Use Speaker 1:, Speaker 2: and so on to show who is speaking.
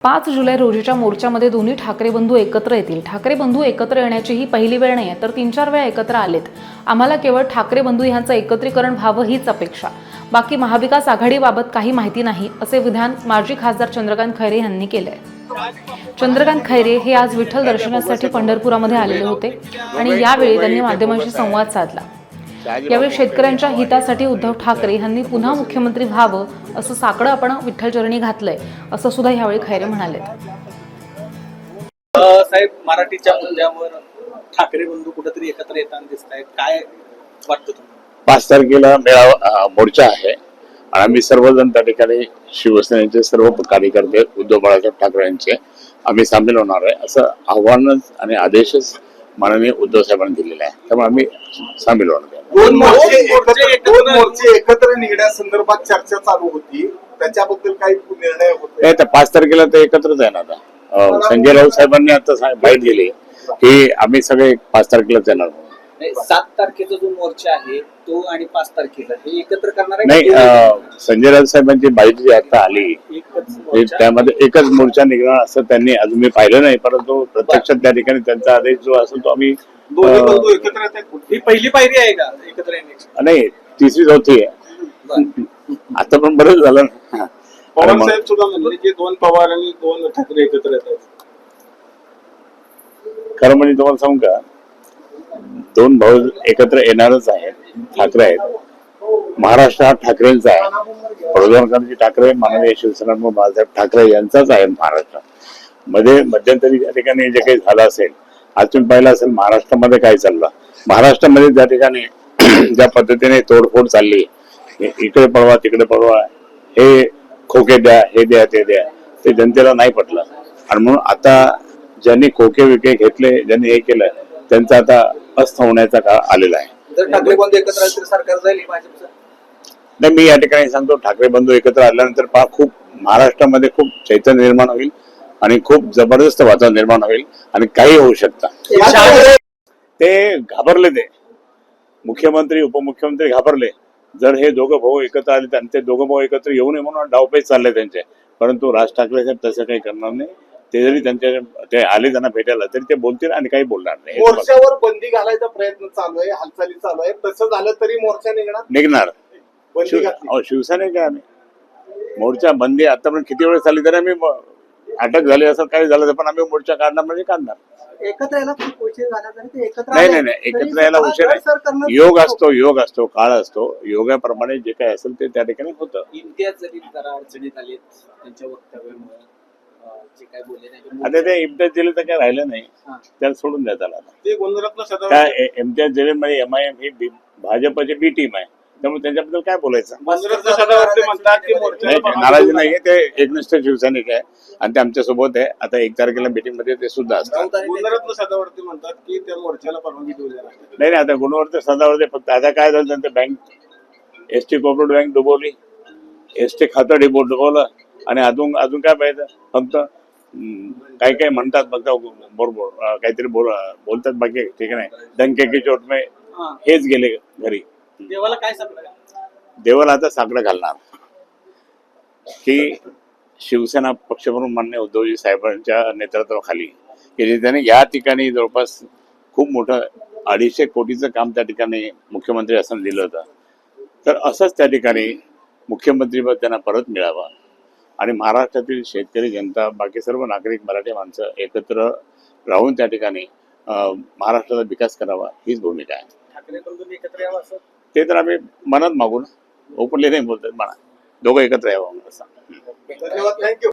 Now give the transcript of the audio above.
Speaker 1: 5 जुलै रोजीच्या मोर्चामध्ये दोन्ही ठाकरे बंधू एकत्र येतील. ठाकरे बंधू एकत्र येण्याची ही पहिली वेळ नाही तर 3-4 वेळा एकत्र आलेत. आम्हाला केवळ ठाकरे बंधू यांचं एकत्रीकरण व्हावं हीच अपेक्षा. बाकी महाविकास आघाडीबाबत काही माहिती नाही, असे विधान माजी खासदार चंद्रकांत खैरे यांनी केलंय. चंद्रकांत खैरे हे आज विठ्ठल दर्शनासाठी पंढरपुरामध्ये आलेले होते आणि यावेळी त्यांनी माध्यमांशी संवाद साधला. यावेळी शेतकऱ्यांच्या हितासाठी उद्धव ठाकरे यांनी पुन्हा मुख्यमंत्री व्हावं असं साकडं आपण विठ्ठलचरणी घातलंय, असं सुद्धा यावेळी खैरे म्हणाले.
Speaker 2: साहेब, मराठीच्या मुद्द्यावर ठाकरे बंधू कुठेतरी एकत्र येताना दिसत आहेत, काय वाटतं तुम्हाला?
Speaker 3: 5 तारखेला मोर्चा आहे आणि आम्ही सर्वजण त्या ठिकाणी शिवसेनेचे सर्व कार्यकर्ते उद्धव बाळासाहेब ठाकरे यांचे आम्ही सामील होणार आहे असं आव्हानच आणि आदेशच माननीय उद्धव साहेबांनी दिलेला आहे. त्यामुळे आम्ही सामील होणार आहे.
Speaker 4: दोन मोर्चे एकत्र निघण्यासंदर्भात चर्चा चालू होती, त्याच्याबद्दल काही निर्णय होतो?
Speaker 3: नाही, तर 5 तारखेला ते एकत्रच आहे ना. आता संजय राऊत साहेबांनी आता बाईट दिली की आम्ही सगळे 5 तारखेलाच येणार.
Speaker 2: 7 तारखेचा जो मोर्चा आहे तो आणि 5 तारखेला हे एकत्र करणार आहे?
Speaker 3: नाही, संजय राऊत साहेबांची बाईट जी आता आली त्यामध्ये एकच मोर्चा निघणार असं त्यांनी अजून मी पाहिलं नाही, परंतु प्रत्यक्षात त्या ठिकाणी त्यांचा आदेश जो असेल तो आम्ही
Speaker 4: दोन्ही बंधू एकत्र येत आहेत.
Speaker 2: ही पहिली पायरी आहे का एकत्र येण्याची?
Speaker 3: नाही, 3री-4थी आहे. आता पण बरंच झालं ना.
Speaker 4: पवार साहेब सुद्धा म्हणले की 2 पवार आणि 2 ठाकरे एकत्र येत आहेत.
Speaker 3: खरं म्हणजे तुम्हाला सांगू का, 2 भाऊ एकत्र येणारच आहेत. ठाकरे आहेत. महाराष्ट्र हा ठाकरेंचा आहे. प्रधानमंत्री ठाकरे माननीय शिवसेना बाळासाहेब ठाकरे यांचाच आहे. महाराष्ट्र मध्ये मध्यंतरी त्या ठिकाणी जे काही झालं असेल, आज तुम्ही पाहिलं असेल महाराष्ट्रामध्ये काय चाललं. महाराष्ट्रामध्ये त्या ठिकाणी ज्या पद्धतीने तोडफोड चालली, इकडे पळवा तिकडे पळवा, हे खोके द्या, हे द्या ते द्या, ते जनतेला नाही पटलं. आणि म्हणून आता ज्यांनी खोके विके घेतले, ज्यांनी हे केलं, त्यांचा आता अस्त होण्याचा काळ आलेला आहे.
Speaker 2: जर ठाकरे बंधू एकत्र आले तर सरकार जाईल भाजपचं?
Speaker 3: नाही, मी या ठिकाणी सांगतो, ठाकरे बंधू एकत्र आल्यानंतर खूप महाराष्ट्रामध्ये खूप चैतन्य निर्माण होईल आणि खूप जबरदस्त वातावरण निर्माण होईल आणि काही होऊ शकतं. ते घाबरले, ते मुख्यमंत्री उपमुख्यमंत्री घाबरले. जर हे दोघं भाऊ एकत्र आले आणि ते दोघं भाऊ एकत्र येऊ नये म्हणून डावपेच चालले त्यांचे. परंतु राज ठाकरे साहेब तसं काही करणार नाही. ते जरी ते आले त्यांना भेटायला तरी ते बोलतील आणि काही बोलणार नाही.
Speaker 4: मोर्चावर बंदी घालायचा प्रयत्न चालू आहे, हालचाली चालू आहे. तसं झालं तरी मोर्चा निघणार. बंदी घातली.
Speaker 3: शिवसेने काय आम्ही मोर्चा बंदी आतापर्यंत किती वेळ झाली तरी आम्ही अटक झाली असं काही झालं तर पण आम्ही मोर्चा काढणार म्हणजे काढणार.
Speaker 2: एकत्र यायला खूप उशीर झाला तरी ते एकत्र
Speaker 3: नाही, एकत्र यायला उशीर आहे. योग असतो, काळ असतो. योगाप्रमाणे जे काही असेल ते त्या ठिकाणी होतं.
Speaker 2: इम्तियाज जलील जरा अडचणीत आले त्यांच्या वक्तव्यामुळे, जे काय बोलले नाही.
Speaker 3: आता ते इम्तियाज जलील तर काय राहिलं नाही, त्याला सोडून द्या त्याला.
Speaker 4: ते गुजरातला
Speaker 3: त्या इम्तियाज जलील मध्ये MIM ही भाजपची बी टीम आहे, त्यामुळे त्यांच्याबद्दल काय बोलायचं. नाराजी नाहीये, ते एकनिष्ठ शिवसैनिक आहे आणि ते आमच्या सोबत आहे. आता 1 तारखेला मीटिंग मध्ये ते सुद्धा असतात.
Speaker 4: गुजरातला सदावर्ती म्हणतात की त्या मोर्चाला परवानगी देऊ द्या.
Speaker 3: नाही, आता गुणवत्ता सदावर्ती फक्त आता काय झालं, त्यांचं बँक ST कोऑपरेटिव्ह बँक डुबवली, ST खातं डुबवलं आणि अजून काय पाहिजे. फक्त काही म्हणतात, फक्त बरोबर काहीतरी बोलतात, बाकी ठीक नाही. डंके की चोट में हेच गेले घरी.
Speaker 2: देवाला काय सांगणार?
Speaker 3: देवाला आता साकडं घालणार की शिवसेना पक्षप्रमुख माननीय उद्धवजी साहेबांच्या नेतृत्वाखाली की त्यांनी या ठिकाणी जवळपास खूप मोठं 250 कोटीचं काम त्या ठिकाणी मुख्यमंत्री असं दिलं होतं. तर असंच त्या ठिकाणी मुख्यमंत्रीपद त्यांना परत मिळावं आणि महाराष्ट्रातील शेतकरी जनता, बाकी सर्व नागरिक, मराठी माणसं एकत्र राहून त्या ठिकाणी महाराष्ट्राचा विकास करावा हीच भूमिका आहे.
Speaker 2: ठाकरे बंधूंनी एकत्र यावं असं
Speaker 3: ते तर आम्ही मनात मागून ओपनली नाही बोलतात, म्हणा दोघं एकत्र यावं असं.
Speaker 4: धन्यवाद, थँक्यू.